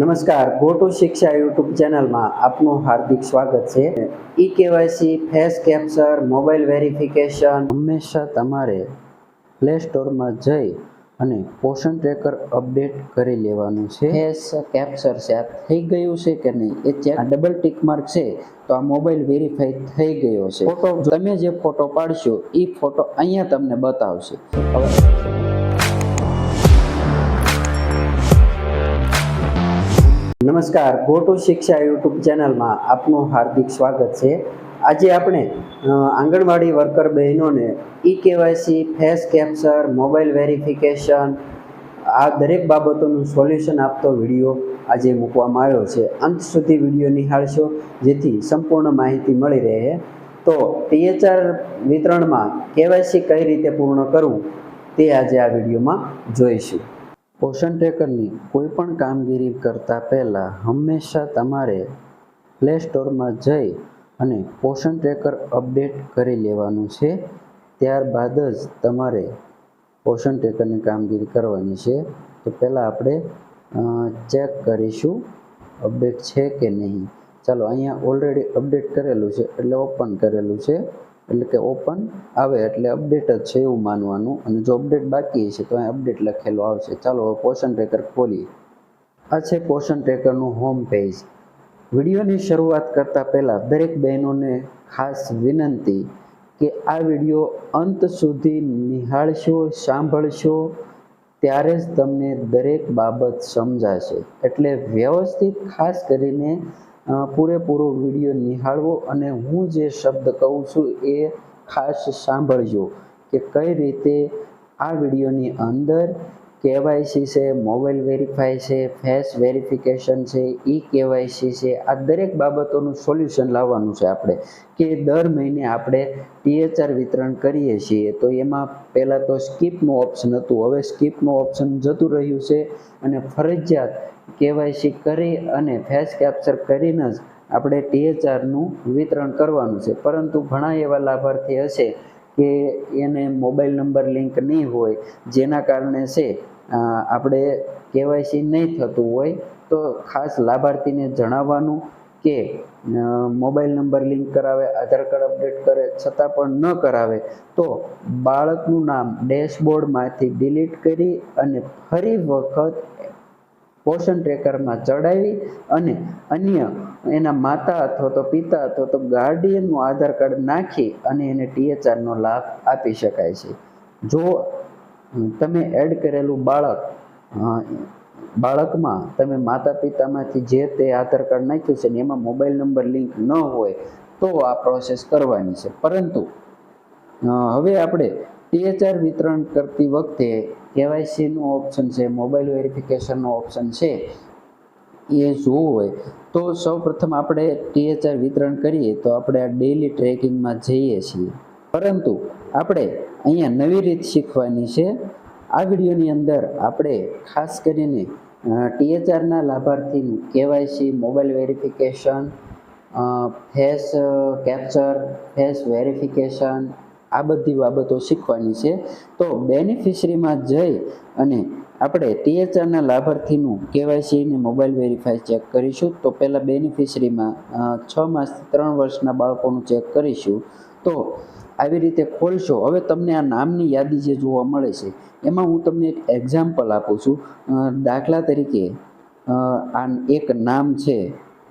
નમસ્કાર, go to શિક્ષા YouTube ચેનલમાં આપનું હાર્દિક સ્વાગત છે. KYC, face capture, mobile verification હંમેશા તમારે પ્લે સ્ટોરમાં જઈ અને પોષણ ટ્રેકર અપડેટ કરી લેવાનું છે. ફેસ કેપ્ચર છે આ થઈ ગયું છે કે નહીં એ ચેક. આ ડબલ ટીક માર્ક છે તો આ મોબાઈલ વેરીફાઈ થઈ ગયો છે. ફોટો તમે જે ફોટો પાડશો એ ફોટો અહીંયા તમને બતાવશે. નમસ્કાર, ગો ટુ શિક્ષા યુટ્યુબ ચેનલમાં આપનું હાર્દિક સ્વાગત છે. આજે આપણે આંગણવાડી વર્કર બહેનોને KYC, face capture, mobile verification આ દરેક બાબતોનું સોલ્યુશન આપતો વિડીયો આજે મૂકવામાં આવ્યો છે. અંત સુધી વિડીયો નિહાળશો જેથી સંપૂર્ણ માહિતી મળી રહે. તો THR વિતરણમાં કેવાયસી કઈ રીતે પૂર્ણ કરવું તે આજે આ વિડીયોમાં જોઈશું. પોષણ ટ્રેકરની કોઈ પણ કામગીરી કરતાં પહેલાં હંમેશા તમારે પ્લે સ્ટોરમાં જઈ અને પોષણ ટ્રેકર અપડેટ કરી લેવાનું છે. ત્યારબાદ જ તમારે પોષણ ટ્રેકરની કામગીરી કરવાની છે. તો પહેલાં આપણે ચેક કરીશું અપડેટ છે કે નહીં. ચાલો, અહીંયા ઓલરેડી અપડેટ કરેલું છે એટલે ઓપન કરેલું છે, એટલે કે ઓપન આવે એટલે અપડેટ જ છે એવું માનવાનું. અને જો અપડેટ બાકી છે તો અહીં અપડેટ લખેલું આવશે. ચાલો હવે પોષણ ટ્રેકર ખોલીએ. આ છે પોષણ ટ્રેકરનું હોમ પેજ. વિડીયોની શરૂઆત કરતાં પહેલાં દરેક બહેનોને ખાસ વિનંતી કે આ વિડીયો અંત સુધી નિહાળશો, સાંભળશો ત્યારે જ તમને દરેક બાબત સમજાશે. એટલે વ્યવસ્થિત ખાસ કરીને પૂરેપૂરો વિડીયો નિહાળવો અને હું જે શબ્દ કહું છું એ ખાસ સાંભળજો કે કઈ રીતે આ વિડીયોની અંદર કેવાયસી છે, મોબાઈલ વેરીફાઈ છે, ફેસ વેરિફિકેશન છે, કેવાયસી છે, આ દરેક બાબતોનું સોલ્યુશન લાવવાનું છે આપણે. કે દર મહિને આપણે THR વિતરણ કરીએ છીએ તો એમાં પહેલાં તો સ્કીપનું ઓપ્શન હતું, હવે સ્કીપનું ઓપ્શન જતું રહ્યું છે અને ફરજિયાત કેવાયસી કરી અને ફેસ કેપ્ચર કરીને જ આપણે THRનું વિતરણ કરવાનું છે. પરંતુ ઘણા એવા લાભાર્થી હશે કે એને મોબાઈલ નંબર લિંક નહીં હોય, જેના કારણે છે આપણે કેવાયસી નહીં થતું હોય. તો ખાસ લાભાર્થીને જણાવવાનું કે મોબાઈલ નંબર લિંક કરાવે, આધાર કાર્ડ અપડેટ કરે છતાં પણ ન કરાવે તો બાળકનું નામ ડેશબોર્ડમાંથી ડિલીટ કરી અને ફરી વખત પોષણ ટ્રેકરમાં ચડાવી અને અન્ય એના માતા અથવા તો પિતા અથવા તો ગાર્ડિયનનું આધાર કાર્ડ નાખી અને એને THRનો લાભ આપી શકાય છે. જો તમે એડ કરેલું બાળકમાં તમે માતા પિતામાંથી જે તે આધાર કાર્ડ નાખ્યું છે ને એમાં મોબાઈલ નંબર લિંક ન હોય તો આ પ્રોસેસ કરવાની છે. પરંતુ હવે આપણે THR વિતરણ કરતી વખતે કેવાયસીનું ઓપ્શન છે, મોબાઈલ વેરિફિકેશનનો ઓપ્શન છે એ જોવું હોય તો સૌપ્રથમ આપણે THR વિતરણ કરીએ તો આપણે આ ડેઇલી ટ્રેકિંગમાં જઈએ છીએ. પરંતુ આપણે અહીંયા નવી રીત શીખવાની છે. આ વિડીયોની અંદર આપણે ખાસ કરીને THRના લાભાર્થીનું KYC, mobile verification, face capture, face verification આ બધી બાબતો શીખવાની છે. તો બેનિફિશરીમાં જઈ અને આપણે THRના લાભાર્થીનું કેવાયસી અને મોબાઈલ વેરીફાઈ ચેક કરીશું. તો પહેલાં બેનિફિશરીમાં 6 માસથી 3 વર્ષના બાળકોનું ચેક કરીશું. તો આવી રીતે ખોલશો. હવે તમને આ નામની યાદી જે જોવા મળે છે એમાં હું તમને એક એક્ઝામ્પલ આપું છું. દાખલા તરીકે આ એક નામ છે,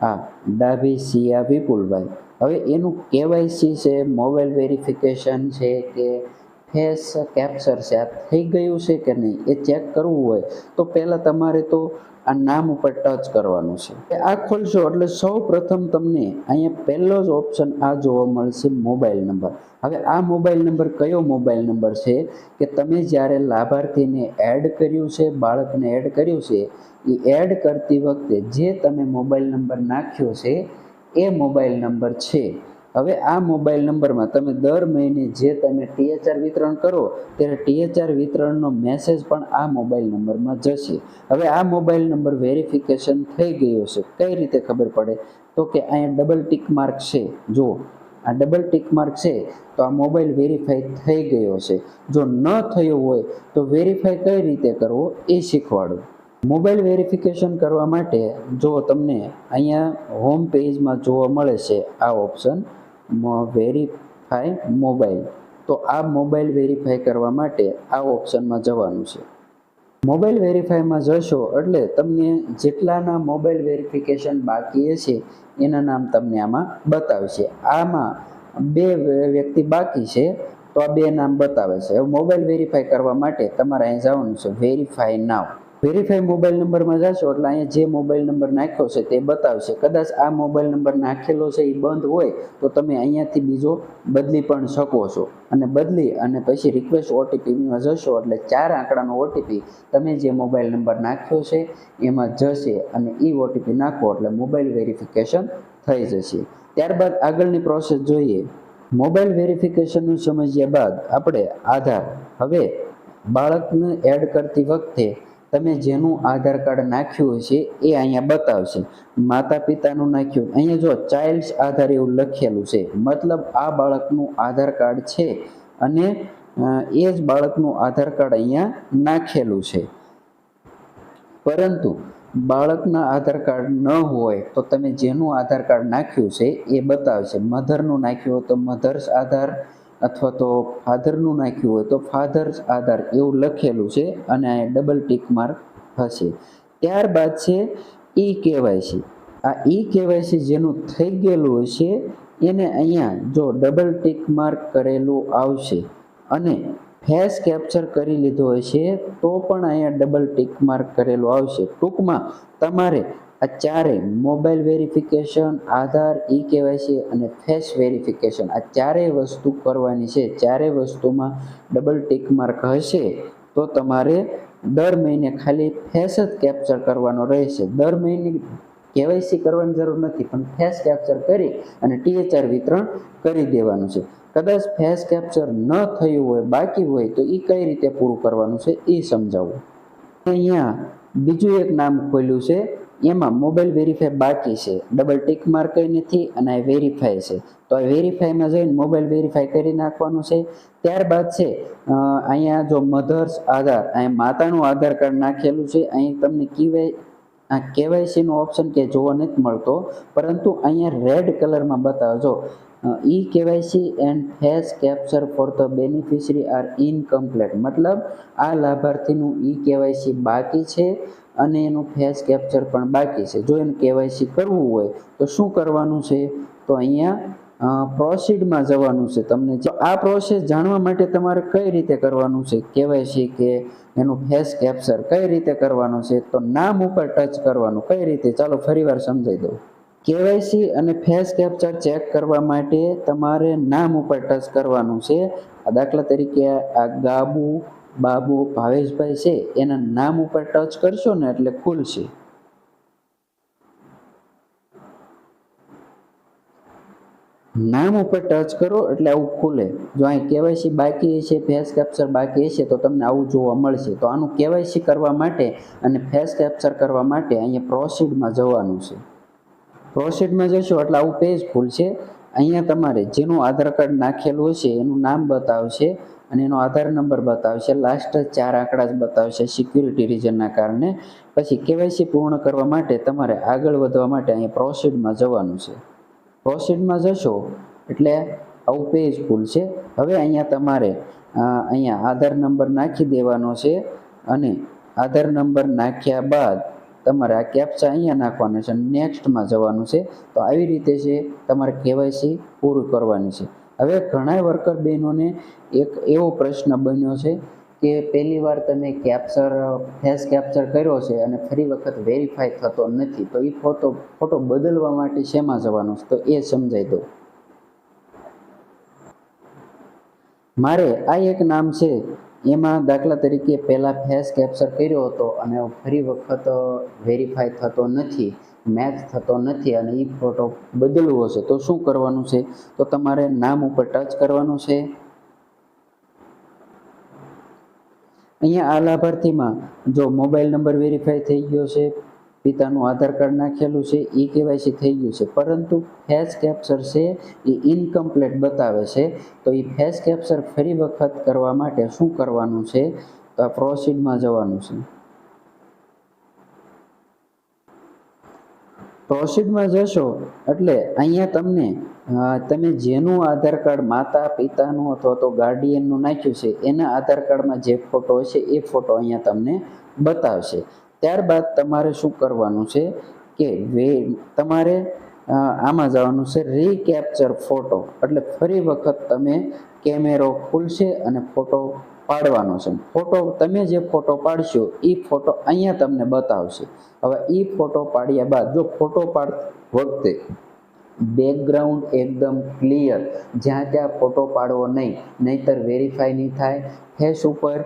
આ ડાભી સિયા વિપુલભાઈ. હવે એનું કેવાયસી છે, મોબાઈલ વેરિફિકેશન છે કે ફેસ કેપ્ચર છે આ થઈ ગયું છે કે નહીં એ ચેક કરવું હોય તો પહેલાં તમારે તો આ નામ ઉપર ટચ કરવાનું છે. આ ખોલશો એટલે સૌ પ્રથમ તમને અહીંયા પહેલો જ ઓપ્શન આ જોવા મળશે, મોબાઈલ નંબર. હવે આ મોબાઈલ નંબર કયો મોબાઈલ નંબર છે કે તમે જ્યારે લાભાર્થીને એડ કર્યું છે, બાળકને એડ કર્યું છે, એ એડ કરતી વખતે જે તમે મોબાઈલ નંબર નાખ્યો છે એ મોબાઈલ નંબર છે. હવે આ મોબાઈલ નંબરમાં તમે દર મહિને જે તમે THR વિતરણ કરો ત્યારે THR વિતરણનો મેસેજ પણ આ મોબાઈલ નંબરમાં જશે. હવે આ મોબાઈલ નંબર વેરિફિકેશન થઈ ગયો છે. કઈ રીતે ખબર પડે તો કે અહીંયા ડબલ ટીક માર્ક છે. જો આ ડબલ ટીક માર્ક છે તો આ મોબાઈલ વેરીફાઈ થઈ ગયો છે. જો ન થયો હોય તો વેરીફાઈ કઈ રીતે કરવો એ શીખવાડું. મોબાઈલ વેરિફિકેશન કરવા માટે જો તમને અહીંયા હોમ પેજમાં જોવા મળે છે આ ઓપ્શન વેરીફાઈ મોબાઈલ, તો આ મોબાઈલ વેરીફાઈ કરવા માટે આ ઓપ્શનમાં જવાનું છે. મોબાઈલ વેરીફાઈમાં જશો એટલે તમને જેટલાના મોબાઈલ વેરિફિકેશન બાકી હશે એના નામ તમને આમાં બતાવશે. આમાં 2 વ્યક્તિ બાકી છે તો આ 2 નામ બતાવે છે. હવે મોબાઈલ વેરીફાઈ કરવા માટે તમારે અહીં જવાનું છે વેરીફાઈ નાવ. વેરીફાઈ મોબાઈલ નંબરમાં જશો એટલે અહીંયા જે મોબાઈલ નંબર નાખ્યો છે તે બતાવશે. કદાચ આ મોબાઈલ નંબર નાખેલો છે એ બંધ હોય તો તમે અહીંયાથી બીજો બદલી પણ શકો છો, અને બદલી અને પછી રિક્વેસ્ટ ઓટીપીમાં જશો એટલે 4 આંકડાનો ઓટીપી તમે જે મોબાઈલ નંબર નાખ્યો છે એમાં જશે અને એ ઓટીપી નાખો એટલે મોબાઈલ વેરિફિકેશન થઈ જશે. ત્યારબાદ આગળની પ્રોસેસ જોઈએ. મોબાઈલ વેરિફિકેશનનું સમજ્યા બાદ આપણે આધાર, હવે બાળકને એડ કરતી વખતે તમે જેનું આધાર કાર્ડ નાખ્યું હશે એ અહીંયા બતાવશે. માતા પિતાનું નાખ્યું, અહીંયા જો ચાઇલ્ડ્સ આધાર એવું લખેલું છે, મતલબ આ બાળકનું આધાર કાર્ડ છે અને એ જ બાળકનું આધાર કાર્ડ અહીંયા નાખેલું છે. પરંતુ બાળકના આધાર કાર્ડ ન હોય તો તમે જેનું આધાર કાર્ડ નાખ્યું છે એ બતાવશે. મધરનું નાખ્યું હોય તો મધર્સ આધાર, અથવા તો ફાધરનું નાખ્યું હોય તો ફાધર્સ આધાર એવું લખેલું છે અને અહીંયા ડબલ ટીક માર્ક હશે. ત્યારબાદ છે ઈ કેવાયસી. આ ઈ કેવાયસી જેનું થઈ ગયેલું હશે એને અહીંયા જો ડબલ ટીક માર્ક કરેલું આવશે, અને ફેસ કેપ્ચર કરી લીધો હશે તો પણ અહીંયા ડબલ ટીક માર્ક કરેલું આવશે. ટૂંકમાં તમારે આ 4 મોબાઈલ વેરિફિકેશન, આધાર, ઈ કેવાયસી અને ફેસ વેરિફિકેશન આ 4 વસ્તુ કરવાની છે. 4 વસ્તુમાં ડબલ ટીક માર્ક હશે તો તમારે દર મહિને ખાલી ફેસ જ કેપ્ચર કરવાનો રહેશે. દર મહિને કેવાયસી કરવાની જરૂર નથી, પણ ફેસ કેપ્ચર કરી અને THR વિતરણ કરી દેવાનું છે. કદાચ ફેસ કેપ્ચર ન થયું હોય, બાકી હોય તો એ કઈ રીતે પૂરું કરવાનું છે એ સમજાવું. અહીંયા બીજું એક નામ ખોલ્યું છે, એમાં મોબાઈલ વેરીફાઈ બાકી છે, ડબલ ટીક માર્ક નથી અને આ વેરીફાઈ છે. તો આ વેરીફાઈમાં જઈને મોબાઈલ વેરીફાઈ કરી નાખવાનું છે. ત્યારબાદ છે અહીંયા જો મધર્સ આધાર, અહીંયા માતાનું આધાર કાર્ડ નાખેલું છે. અહીં તમને કેવાયસીનો ઓપ્શન કે જોવા નથી મળતો, પરંતુ અહીંયા રેડ કલરમાં બતાવજો e KYC and face capture for the beneficiary are incomplete, મતલબ આ લાભાર્થીનું ઈ કેવાયસી બાકી છે અને એનું ફેસ કેપ્ચર પણ બાકી છે. જો એને કેવાયસી કરવું હોય તો શું કરવાનું છે, તો અહીંયા પ્રોસીડમાં જવાનું છે. તમને આ પ્રોસેસ જાણવા માટે તમારે કઈ રીતે કરવાનું છે, કેવાયસી કે એનું ફેસ કેપ્ચર કઈ રીતે કરવાનું છે, તો નામ ઉપર ટચ કરવાનું. કઈ રીતે, ચાલો ફરીવાર સમજાવી દઉં. કેવાયસી અને ફેસ કેપ્ચર ચેક કરવા માટે તમારે નામ ઉપર ટચ કરવાનું છે. દાખલા તરીકે આ બાબુ ભાવેશભાઈ છે, એના નામ ઉપર ટચ કરશો ને એટલે ખુલશે. નામ ઉપર ટચ કરો એટલે આવું ખુલે. જો અહીં કેવાયસી બાકી હશે, ફેસ કેપ્ચર બાકી હશે તો તમને આવું જોવા મળશે. તો આનું કેવાયસી કરવા માટે અને ફેસ કેપ્ચર કરવા માટે અહીંયા પ્રોસીડમાં જવાનું છે. પ્રોસીડમાં જશો એટલે આવું પેજ ખુલશે. અહીંયા તમારે જેનું આધાર કાર્ડ નાખેલું હશે એનું નામ બતાવશે અને એનો આધાર નંબર બતાવશે. લાસ્ટ 4 આંકડા જ બતાવશે સિક્યુરિટી રીઝનના કારણે. પછી કેવાયસી પૂર્ણ કરવા માટે તમારે આગળ વધવા માટે અહીંયા પ્રોસીડમાં જવાનું છે. પ્રોસીડમાં જશો એટલે આવું પેજ ખુલશે. હવે અહીંયા તમારે અહીંયા આધાર નંબર નાખી દેવાનો છે, અને આધાર નંબર નાખ્યા બાદ તમારે આ કેપ્ચા અહીંયા નાખવાનું છે, નેક્સ્ટમાં જવાનું છે. તો આવી રીતે છે તમારે કેવાયસી પૂરું કરવાની છે. હવે ઘણા વર્કર બહેનોને એક એવો પ્રશ્ન બન્યો છે કે પહેલી વાર તમે ફેસ કેપ્ચર કર્યો છે અને ફરી વખત વેરીફાઈ થતો નથી, તો એ ફોટો બદલવા માટે શેમાં જવાનું છે, તો એ સમજાઈ દો. મારે આ એક નામ છે, એમાં દાખલા તરીકે પહેલાં ફેસ કેપ્ચર કર્યો હતો અને ફરી વખત વેરીફાઈ થતો નથી, મેચ થતો નથી અને એ ફોટો બદલવો છે, તો શું કરવાનું છે, તો તમારે નામ ઉપર ટચ કરવાનું છે. અહીંયા આ લાભાર્થીમાં જો મોબાઈલ નંબર વેરીફાઈ થઈ ગયો છે, પિતાનું આધાર કાર્ડ નાખેલું છે, ઈ કેવાયસી થઈ ગયું છે, પરંતુ ફેસ કેપ્ચર છે એ ઇનકમ્પ્લીટ બતાવે છે. તો એ ફેસ કેપ્ચર ફરી વખત કરવા માટે શું કરવાનું છે, તો આ પ્રોસીડમાં જવાનું છે. પ્રોસીડમાં જશો એટલે અહીંયા તમને તમે જેનું આધાર કાર્ડ માતા પિતાનું અથવા તો ગાર્ડિયનનું નાખ્યું છે એના આધાર કાર્ડમાં જે ફોટો હશે એ ફોટો અહીંયા તમને બતાવશે. ત્યારબાદ તમારે શું કરવાનું છે કે તમારે આમાં જવાનું છે રીકેપ્ચર ફોટો, એટલે ફરી વખત તમે કેમેરો ખુલશે અને ફોટો પાડવાનો છે. તમે જે ફોટો પાડશો એ ફોટો અહીંયા તમને બતાવશે. હવે એ ફોટો પાડ્યા બાદ જો ફોટો પાડ વખતે બેકગ્રાઉન્ડ એકદમ ક્લિયર, જ્યાં ત્યાં ફોટો પાડવો નહીં, નહીતર વેરીફાઈ નહીં થાય. ફેસ ઉપર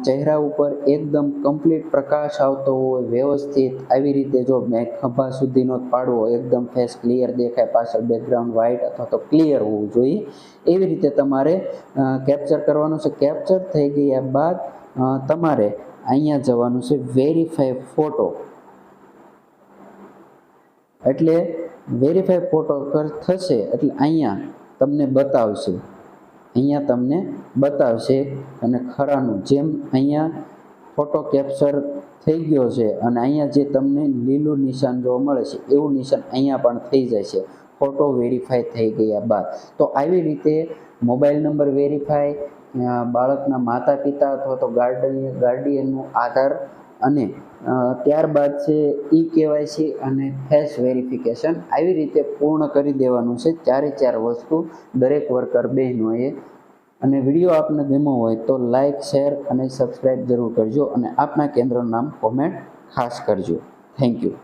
ચહેરા ઉપર એકદમ કમ્પ્લીટ પ્રકાશ આવતો હોય વ્યવસ્થિત, આવી રીતે જો મેં ખભા સુધીનો પાડવો, એકદમ ફેસ ક્લિયર દેખાય, પાછળ બેકગ્રાઉન્ડ વ્હાઇટ અથવા તો ક્લિયર હોવું જોઈએ, એવી રીતે તમારે કેપ્ચર કરવાનું છે. કેપ્ચર થઈ ગયા બાદ તમારે અહીંયા જવાનું છે વેરીફાઈ ફોટો, એટલે વેરીફાઈ ફોટો થશે એટલે અહીંયા તમને બતાવશે અને ખરાનું જેમ અહીંયા ફોટો કેપ્ચર થઈ ગયો છે અને અહીંયા જે તમને લીલું નિશાન જોવા મળે છે એવું નિશાન અહીંયા પણ થઈ જાય છે ફોટો વેરીફાઈ થઈ ગયા બાદ. તો આવી રીતે મોબાઈલ નંબર વેરીફાઈ, બાળકના માતા પિતા અથવા તો ગાર્ડિયનનું આધાર અને ત્યારબાદ છે ઈ-કેવાયસી અને ફેસ વેરિફિકેશન, આવી રીતે પૂર્ણ કરી દેવાનું છે. 4 વસ્તુ દરેક વર્કર બહેનોએ. અને વિડીયો આપને ગમ્યો હોય તો લાઇક, શેર અને સબસ્ક્રાઈબ જરૂર કરજો અને આપના કેન્દ્રનું નામ કોમેન્ટ ખાસ કરજો. Thank you.